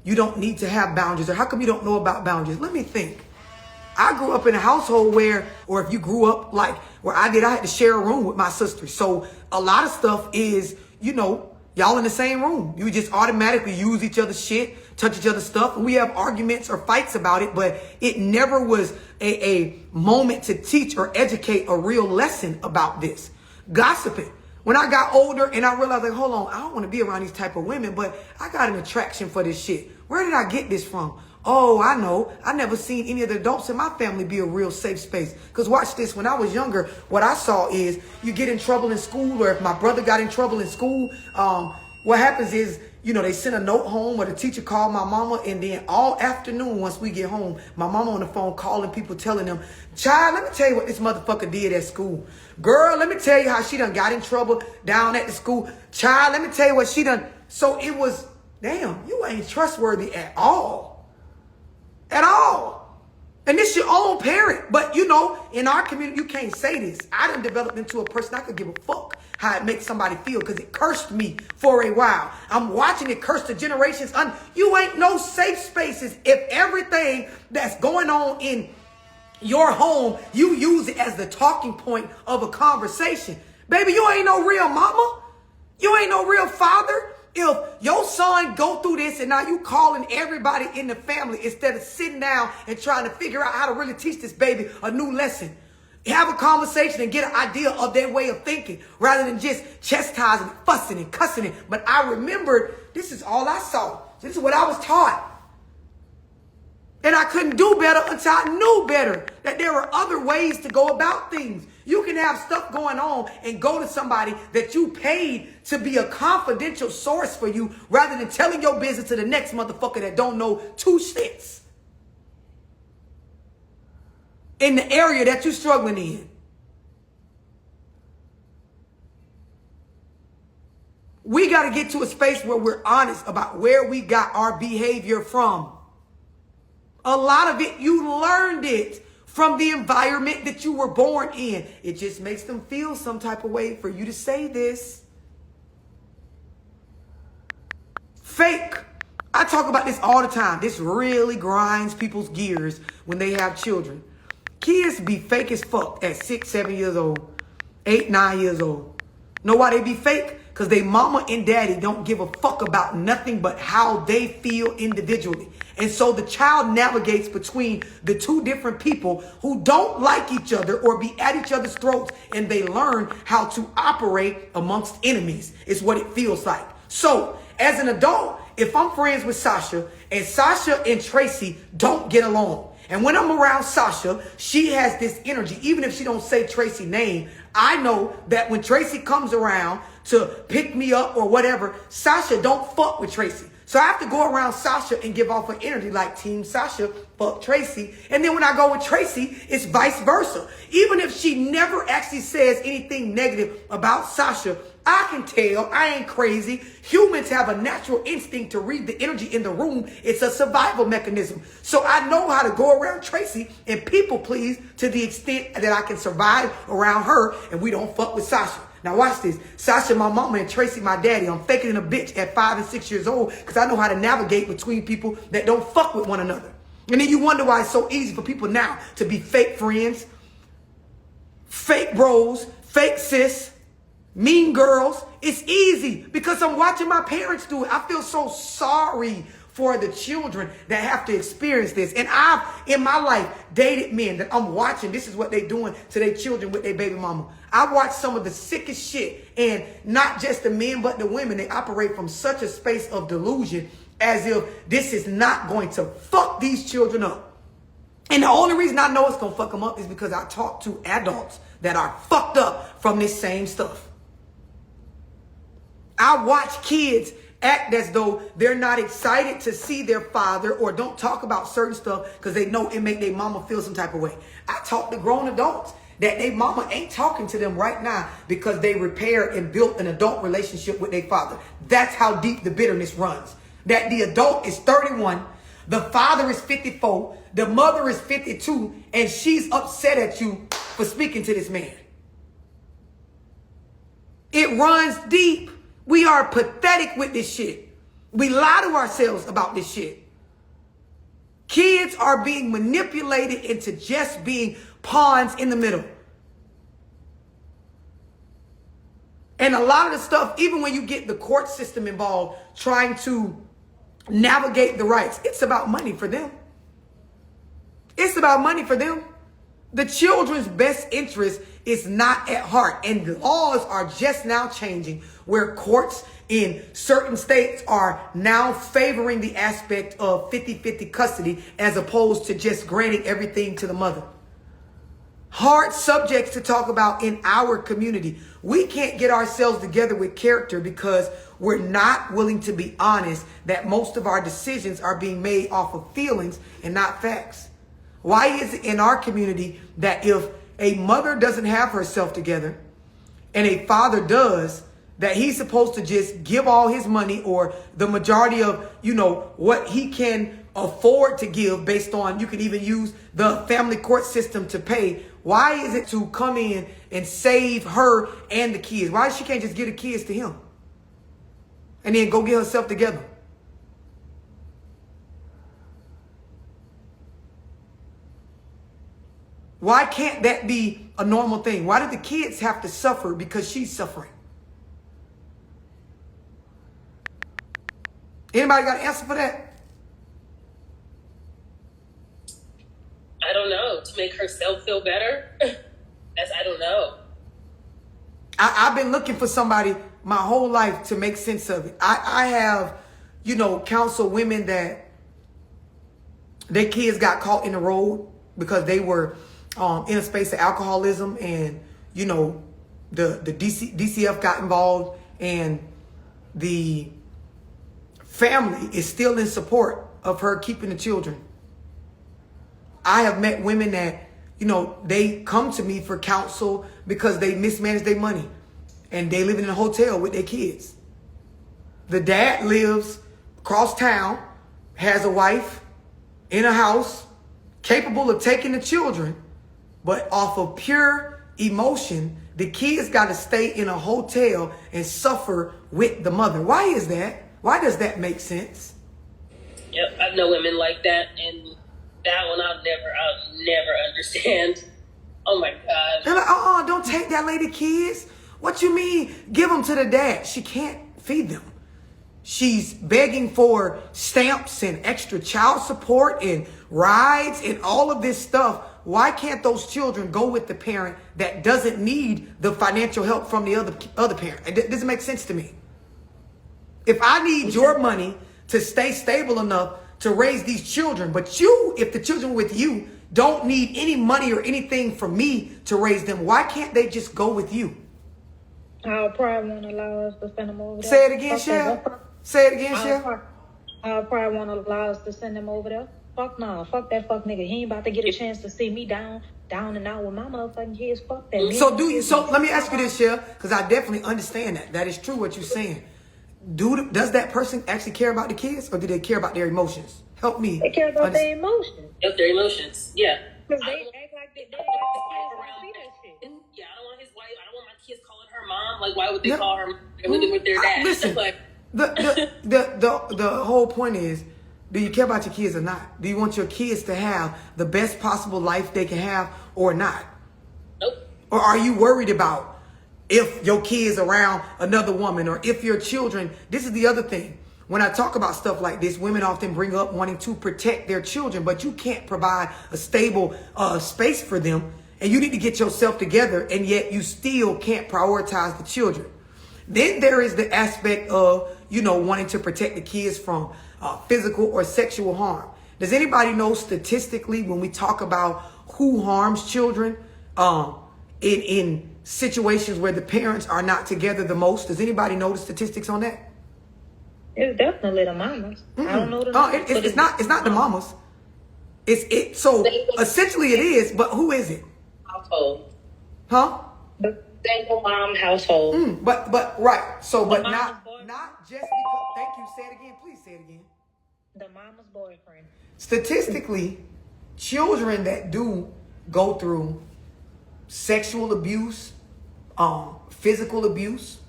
you don't need to have boundaries, or how come you don't know about boundaries? Let me think. I grew up in a household where, or if you grew up like where I did, I had to share a room with my sister. So a lot of stuff is, you know, y'all in the same room. You just automatically use each other's shit, touch each other's stuff. And we have arguments or fights about it, but it never was a moment to teach or educate a real lesson about this. Gossiping. When I got older and I realized, like, hold on, I don't want to be around these type of women, but I got an attraction for this shit. Where did I get this from? Oh, I know. I never seen any of the adults in my family be a real safe space. Because watch this. When I was younger, what I saw is you get in trouble in school, or if my brother got in trouble in school, what happens is, you know, they send a note home, or the teacher called my mama, and then all afternoon, once we get home, my mama on the phone calling people, telling them, child, let me tell you what this motherfucker did at school. Girl, let me tell you how she done got in trouble down at the school. Child, let me tell you what she done. So it was, damn, you ain't trustworthy at all. At all. And this your own parent. But, you know, in our community, you can't say this. I done developed into a person I could give a fuck how it makes somebody feel, because it cursed me for a while. I'm watching it curse the generations. You ain't no safe spaces if everything that's going on in your home, you use it as the talking point of a conversation. Baby, you ain't no real mama. You ain't no real father. If your son go through this and now you calling everybody in the family instead of sitting down and trying to figure out how to really teach this baby a new lesson, have a conversation and get an idea of their way of thinking rather than just chastising, fussing and cussing it. But I remembered, this is all I saw. This is what I was taught. And I couldn't do better until I knew better, that there were other ways to go about things. You can have stuff going on and go to somebody that you paid to be a confidential source for you rather than telling your business to the next motherfucker that don't know two shits in the area that you're struggling in. We got to get to a space where we're honest about where we got our behavior from. A lot of it, you learned it from the environment that you were born in. It just makes them feel some type of way for you to say this. Fake. I talk about this all the time. This really grinds people's gears when they have children. Kids be fake as fuck at 6, 7 years old, 8, 9 years old. Know why they be fake? Because they mama and daddy don't give a fuck about nothing but how they feel individually. And so the child navigates between the two different people who don't like each other or be at each other's throats, and they learn how to operate amongst enemies. It's what it feels like. So as an adult, if I'm friends with Sasha and Tracy don't get along, and when I'm around Sasha, she has this energy. Even if she don't say Tracy's name, I know that when Tracy comes around to pick me up or whatever, Sasha don't fuck with Tracy. So I have to go around Sasha and give off her energy like Team Sasha, fuck Tracy. And then when I go with Tracy, it's vice versa. Even if she never actually says anything negative about Sasha, I can tell. I ain't crazy. Humans have a natural instinct to read the energy in the room. It's a survival mechanism. So I know how to go around Tracy and people please to the extent that I can survive around her and we don't fuck with Sasha. Now watch this. Sasha, my mama, and Tracy, my daddy. I'm faking a bitch at 5 and 6 years old because I know how to navigate between people that don't fuck with one another. And then you wonder why it's so easy for people now to be fake friends, fake bros, fake sis, mean girls. It's easy because I'm watching my parents do it. I feel so sorry for the children that have to experience this. And I've, in my life, dated men that I'm watching. This is what they're doing to their children with their baby mama. I watch some of the sickest shit. And not just the men, but the women. They operate from such a space of delusion as if this is not going to fuck these children up. And the only reason I know it's going to fuck them up is because I talk to adults that are fucked up from this same stuff. I watch kids act as though they're not excited to see their father or don't talk about certain stuff because they know it make their mama feel some type of way. I talk to grown adults that their mama ain't talking to them right now because they repaired and built an adult relationship with their father. That's how deep the bitterness runs. That the adult is 31, the father is 54, the mother is 52, and she's upset at you for speaking to this man. It runs deep. We are pathetic with this shit. We lie to ourselves about this shit. Kids are being manipulated into just being pawns in the middle. And a lot of the stuff, even when you get the court system involved, trying to navigate the rights, it's about money for them. It's about money for them. The children's best interest is not at heart. And laws are just now changing where courts in certain states are now favoring the aspect of 50-50 custody as opposed to just granting everything to the mother. Hard subjects to talk about in our community. We can't get ourselves together with character because we're not willing to be honest that most of our decisions are being made off of feelings and not facts. Why is it in our community that if a mother doesn't have herself together and a father does, that he's supposed to just give all his money or the majority of, what he can afford to give based on, you can even use the family court system to pay. Why is it to come in and save her and the kids? Why she can't just give the kids to him and then go get herself together? Why can't that be a normal thing? Why do the kids have to suffer because she's suffering? Anybody got an answer for that? I don't know. To make herself feel better? I don't know. I've been looking for somebody my whole life to make sense of it. I have, counseled women that their kids got caught in the road because they were in a space of alcoholism and, the DCF got involved and the family is still in support of her keeping the children. I have met women that, they come to me for counsel because they mismanage their money and they live in a hotel with their kids. The dad lives across town, has a wife in a house, capable of taking the children, but off of pure emotion, the kids got to stay in a hotel and suffer with the mother. Why is that? Why does that make sense? Yep, I've known women like that, and that one I'll never understand. Oh my God. They're like, don't take that lady kids. What you mean? Give them to the dad. She can't feed them. She's begging for stamps and extra child support and rides and all of this stuff. Why can't those children go with the parent that doesn't need the financial help from the other parent? It doesn't make sense to me. If I need your money to stay stable enough to raise these children, but you, if the children with you don't need any money or anything from me to raise them, why can't they just go with you? Our pride won't allow us to send them over there. Say it again, Shell. Say it again, Shell. Our pride won't allow us to send them over there. Fuck no. Fuck that fuck nigga. He ain't about to get a chance to see me down and out with my motherfucking kids. Fuck that. So let me ask you this, Shell, because I definitely understand that. That is true what you're saying. Does that person actually care about the kids, or do they care about their emotions? Help me. They care about their emotions. Yep, their emotions. Yeah. Because they act like they don't see that shit. Yeah, I don't want his wife. I don't want my kids calling her mom. Like, why would they call her? They're living with their dad. Listen, like, the whole point is, do you care about your kids or not? Do you want your kids to have the best possible life they can have or not? Nope. Or are you worried about if your kids around another woman, or if your children? This is the other thing. When I talk about stuff like this, women often bring up wanting to protect their children, but you can't provide a stable space for them, and you need to get yourself together, and yet you still can't prioritize the children. Then there is the aspect of, wanting to protect the kids from physical or sexual harm. Does anybody know statistically when we talk about who harms children in situations where the parents are not together the most? Does anybody know the statistics on that? It's definitely the mamas. I don't know the it's not the mamas. So essentially it is, but who is it? Household. Huh? The Single mom household. But right. So but not just because. Thank you. Say it again. Please say it again. The mama's boyfriend. Statistically, children that do go through sexual abuse, physical abuse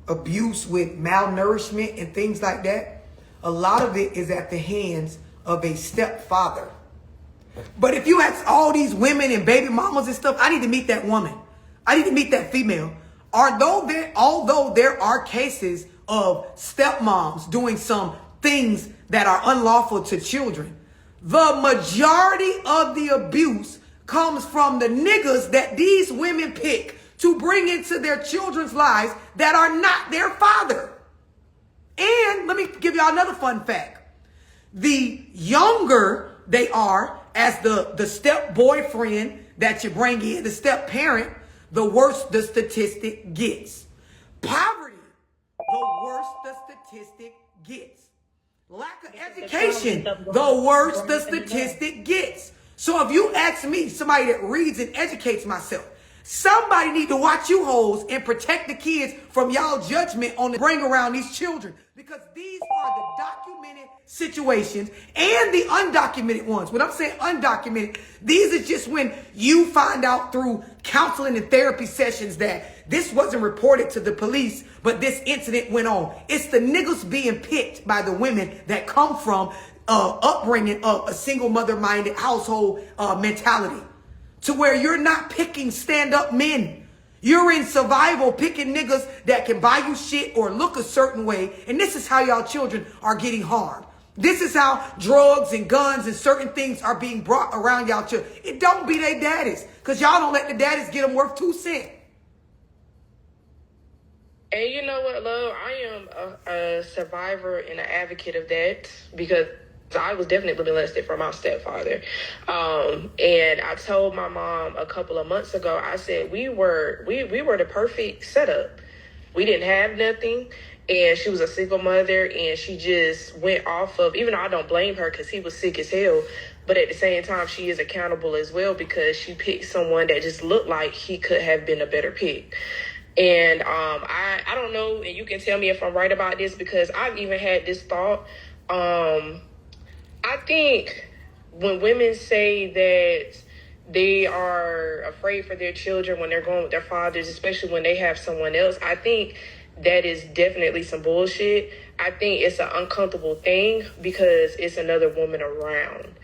with malnourishment and things like that, a lot of it is at the hands of a stepfather. But if you ask all these women and baby mamas and stuff, I need to meet that woman. I need to meet that female. Although there are cases of stepmoms doing some things that are unlawful to children, the majority of the abuse comes from the niggas that these women pick to bring into their children's lives that are not their father. And let me give y'all another fun fact. The younger they are as the step boyfriend that you bring in, the step parent, the worse the statistic gets. Poverty, the worse the statistic gets. Lack of education, the worse the statistic gets. So if you ask me, somebody that reads and educates myself, somebody need to watch you hoes and protect the kids from y'all judgment on the bring around these children. Because these are the documented situations and the undocumented ones. When I'm saying undocumented, these are just when you find out through counseling and therapy sessions that this wasn't reported to the police, but this incident went on. It's the niggas being picked by the women that come from upbringing of a single mother-minded household mentality, to where you're not picking stand-up men. You're in survival picking niggas that can buy you shit or look a certain way. And this is how y'all children are getting harmed. This is how drugs and guns and certain things are being brought around y'all children. It don't be they daddies, because y'all don't let the daddies get them worth 2 cents. And you know what, love? I am a survivor and an advocate of that, because I was definitely molested from my stepfather. And I told my mom a couple of months ago, I said, we were the perfect setup. We didn't have nothing. And she was a single mother, and she just went off of, even though I don't blame her because he was sick as hell, but at the same time, she is accountable as well, because she picked someone that just looked like he could have been a better pick. And I don't know, and you can tell me if I'm right about this, because I've even had this thought. I think when women say that they are afraid for their children when they're going with their fathers, especially when they have someone else, I think that is definitely some bullshit. I think it's an uncomfortable thing because it's another woman around.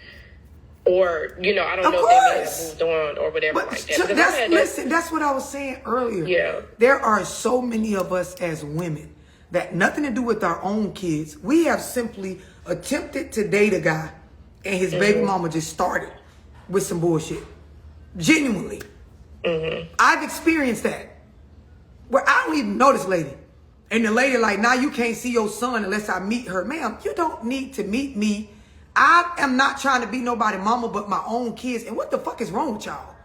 Or, you know, I don't know if they may have moved on or whatever But like that. That's what I was saying earlier. Yeah. There are so many of us as women that nothing to do with our own kids. We have simply attempted to date a guy and his baby mama just started with some bullshit. Genuinely. I've experienced that. Where I don't even know this lady. And the lady like, now you can't see your son unless I meet her. Ma'am, you don't need to meet me. I am not trying to be nobody mama but my own kids. And what the fuck is wrong with y'all?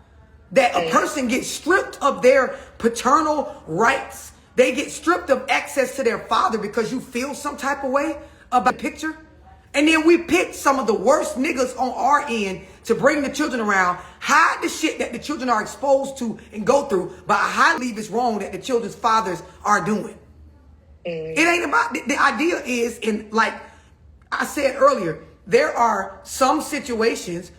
That a person gets stripped of their paternal rights. They get stripped of access to their father because you feel some type of way about the picture. And then we pick some of the worst niggas on our end to bring the children around, hide the shit that the children are exposed to and go through, but I highly believe it's wrong that the children's fathers are doing. It ain't about, the idea is, in like I said earlier, there are some situations